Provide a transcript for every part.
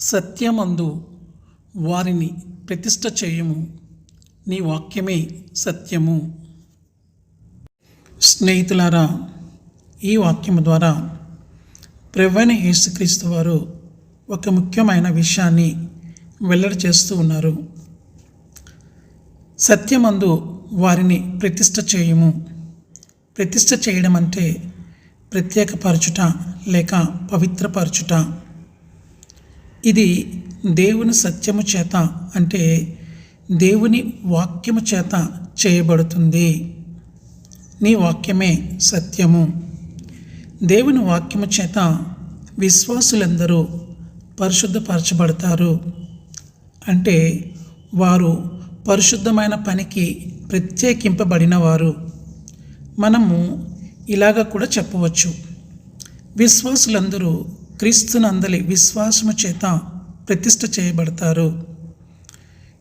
సత్యమందు వారిని ప్రతిష్ఠ చేయుము, నీ వాక్యమే సత్యము. స్నేహితులారా, ఈ వాక్యము ద్వారా ప్రభువైన యేసుక్రీస్తు వారు ఒక ముఖ్యమైన విషయాన్ని వెల్లడి చేస్తూ ఉన్నారు. సత్యమందు వారిని ప్రతిష్ఠ చేయుము. ప్రతిష్ఠ చేయడం అంటే ప్రత్యేకపరచుట లేక పవిత్రపరచుట. ఇది దేవుని సత్యము చేత అంటే దేవుని వాక్యము చేత చేయబడుతుంది. నీ వాక్యమే సత్యము. దేవుని వాక్యము చేత విశ్వాసులందరూ పరిశుద్ధపరచబడతారు. అంటే వారు పరిశుద్ధమైన పనికి ప్రత్యేకింపబడిన వారు. మనము ఇలాగ కూడా చెప్పవచ్చు, విశ్వాసులందరూ క్రీస్తునందలి విశ్వాసము చేత ప్రతిష్ఠ చేయబడతారు.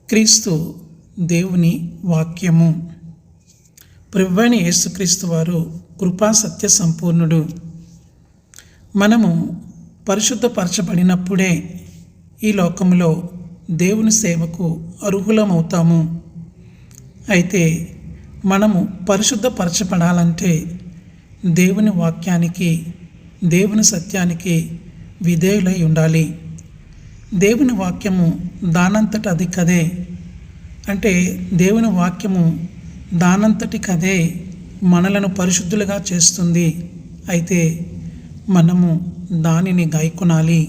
క్రీస్తు దేవుని వాక్యము. ప్రభువైన యేసుక్రీస్తు వారు కృపా సత్య సంపూర్ణుడు. మనము పరిశుద్ధపరచబడినప్పుడే ఈ లోకంలో దేవుని సేవకు అర్హులమవుతాము. అయితే మనము పరిశుద్ధపరచబడాలంటే దేవుని వాక్యానికి, దేవుని సత్యానికి విధేయులై ఉండాలి. దేవుని వాక్యము దానంతట అది కదే, అంటే దేవుని వాక్యము దానంతటి కదే మనలను పరిశుద్ధులుగా చేస్తుంది. అయితే మనము దానిని గాయకొనాలి.